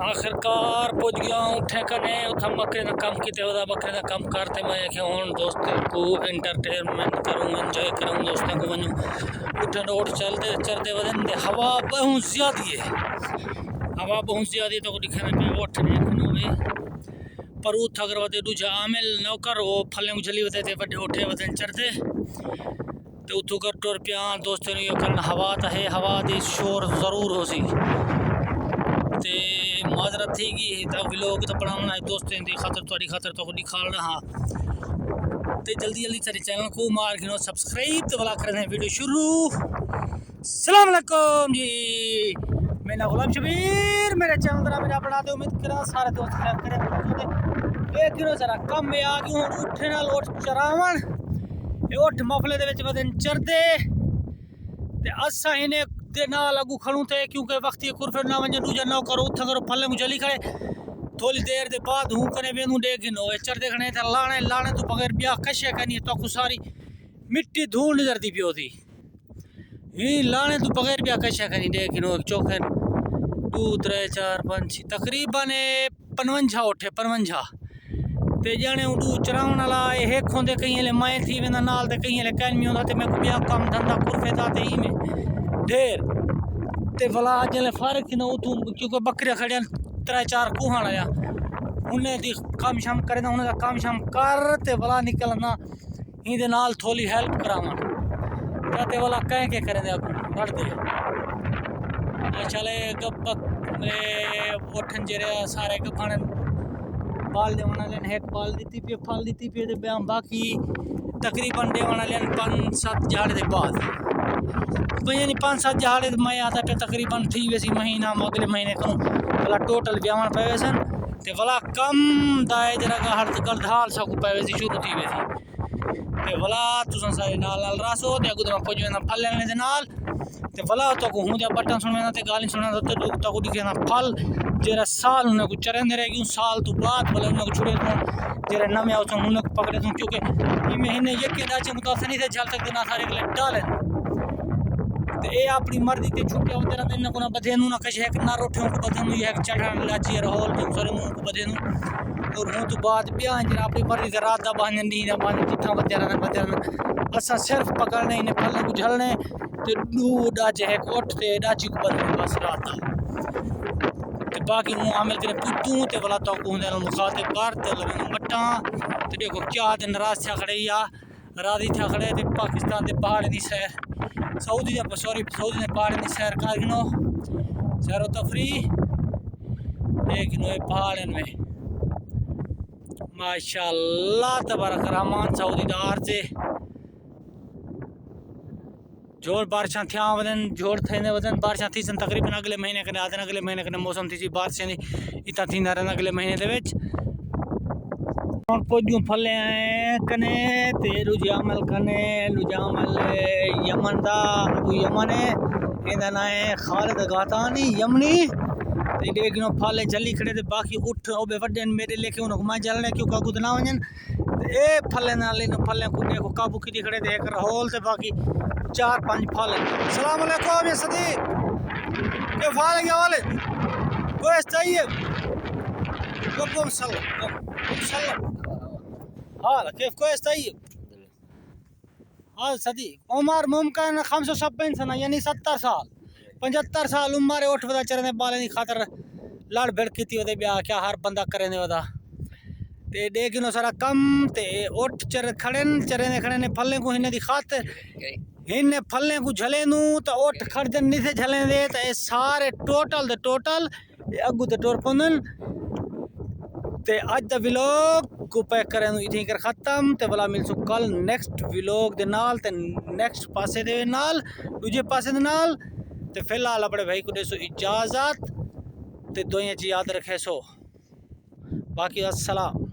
آخرکار پہنچ گیا اٹھے کنے اتھا بکرے دا کم کیتے ودا بکرے دا کم کرتے میں کہ ہون دوستوں کو انٹرٹینمنٹ کروں انجوائے کروں دوستوں کو ونجوں اٹھے روڈ چلتے چرتے ودن دے ہوا بہت زیادی ہے ہوا بہت زیادی تو دکھنے پہ اٹھ دیکھنے ہوئے پر اتھا اگر ودے دوجہ عامل نوکر وہ پھلیں اجھلی ودے تے بڑے اٹھے ودن چرتے تو اتھو کر ٹور پیان دوستوں نے یہ کرنا ہوا تا ہے ہوا دی شور ضرور ہو سی تے معذرت تھی گی تا ویلوگ تو پڑھانا ہے دوستیں دی خاطر توڑی خاطر تو دکھال رہا تے جلدی جلدی سارے چینل کو مار گنو سبسکرائب تو بلا کر دیں ویڈیو شروع السلام علیکم جی میں نا غلام شبیر میرے چینل درہ میرا بنا دے امید کرا سارے دوست خیال کریں ایک گنو ذرا کم میں آگی ہوں اٹھے نال اٹھ چراون اٹھ مفلے دے وچ ودن چر دے تے اسا انہیں دے نال اگو کھڑوں تے کیونکہ وقتی کرفر نہ ونجن دوجا نہ کرو اتھا کرو پھلے مجھے جلی کھڑے تھوڑی دیر دے بعد ہوں کنے بیندوں دے گنو چر دے کھڑے تے لانے تو بغیر بیا کشے کنی تو کو ساری مٹی دھول نظر دی پیو تھی ہی لانے تو بغیر بیا کشے کنی دے گنو چوکھن 2 3 4 5 تقریباً 55 اٹھے 55 تے جانے اُڈو چراون والا ایک ہوندے کہیں لے مائیں تھی ویندا نال تے کہیں لے کین میوندا تے میں کو بیا کام دھندا کرفے دا تے ہی میں ڈھیر تے بلا جلے فارغ نہ تو کیونکہ بکریاں کھڑیاں 3 4 کوہاں آیا انہیں دی کام شام کرے انہیں دا کام شام کر تے بلا نکلنا ہی دے نال تھوڑی ہیلپ کراواں تے بلا کہیں کے کرے دے اگوں رڑ دے چلے گب اٹھن جڑے سارے گبھن بال دے ونا لین ایک بال دیتی پی پھال دیتی پی تے بیاں باقی تقریباً دے ونا لین 5 7 جھاڑ دے بعد یعنی 5 7 جھاڑ میں آتا پہ تقریباً تھی ویسی مہینہ اگلے مہینے کروں بلا ٹوٹل بیاون پہ ویسن تے بلا کم دائے جرا گاہر گلدھال سکو پہ ویسی شروع تھی ویسی تے بلا تساں سارے نال نال راسو تے اگو تے پوج وینا پھل لینے دے نال تے بلا تو کو ہوں دے بٹن سن وینا تے گالی سننا تے تو کو دکھنا پھل جرا سال انہاں کو چرندے رہ گیوں سال تو بعد بلا انہاں کو چھڑے تو جرا نہ میں اوتھوں انہاں کو پکڑے تو کیونکہ یہ مہینے یکی داچے متاثر نہیں تے جل تک نہ سارے گلے ڈالے تے اے اپنی مرضی تے چھٹے ہوتے رہتے انہاں کو نہ بدھینو نہ کچھ ہے کہ نہ روٹھوں کو بدھینو یہ ہے چڑھن لاچی رہول تو سارے منہ کو بدھینو اور ہوں تو بعد بیان جرا اپنی مرضی تے رات دا باندھن نہیں نہ باندھن جتھاں بدھے رہنا اساں صرف پکڑنے انہیں پھلوں کو جھلنے تے دو ڈاچے ہے کوٹ تے ڈاچی کو بدھنے بس رات تے باقی ہوں عامل کرے پوتوں تے بلا تو کو ہندے مخاطب کر تے لگے مٹاں تے دیکھو کیا دن راست تھا کھڑے یا راضی تھا کھڑے تے پاکستان دے پہاڑ دی سیر سعودی دے سعودی نے پہاڑ دی سیر کر گنو سیر و تفریح دیکھنو اے پہاڑن میں ماشاءاللہ تبارک الرحمن سعودی دار سے جوڑ بارشاں تھیاں ودن جوڑ تھیندے ودن بارشاں تھی سن تقریباً اگلے مہینے کنے آدن اگلے مہینے کنے موسم تھی سی بارشاں دی اتنا تھیندا رہن اگلے مہینے دے وچ ہن پوجوں پھلے آئے کنے تے روجی عمل کنے روجی عمل یمن دا ابو یمن ہے ایندا نام ہے خالد غاتانی یمنی تے دیکھنو پھلے جلی کھڑے تے باقی اٹھ او بے وڈن میرے لے کے انہاں کو میں جلنے کیونکہ کو نہ ونجن اے پھلے نال انہاں پھلے کو دیکھو قابو کی کھڑے تے ایک رہول تے باقی 4 5 پھل السلام علیکم یا صدیق کیف حالك يا ولد كويس طيب قم صلى قم صلى حالك كيف كويس طيب هذا صديق عمر ممكن 75 سنة يعني 70 سال 75 سال عمر اٹھ ودا چرنے بالے دی خاطر لڑ بھڑ کیتی ودے بیا کیا ہر بندہ کرے ودا تے دیکھنو سارا کم تے اٹھ چر کھڑن چرنے کھڑنے پھلے کو ہنے دی خاطر ہن پھلے کو جھلے نو تو اٹھ کھڑدن نہیں تھے جھلے دے تے سارے ٹوٹل دے ٹوٹل اگو تے ٹور پندن تے اج دا ویلوگ کو پیک کرے نو اتھیں کر ختم تے بلا مل سو کل نیکسٹ ویلوگ دے نال تے نیکسٹ پاسے دے نال دوجے پاسے دے نال تے فی الحال اپنے بھائی کو دے سو اجازت تے دوئیں چیز یاد رکھے سو باقی السلام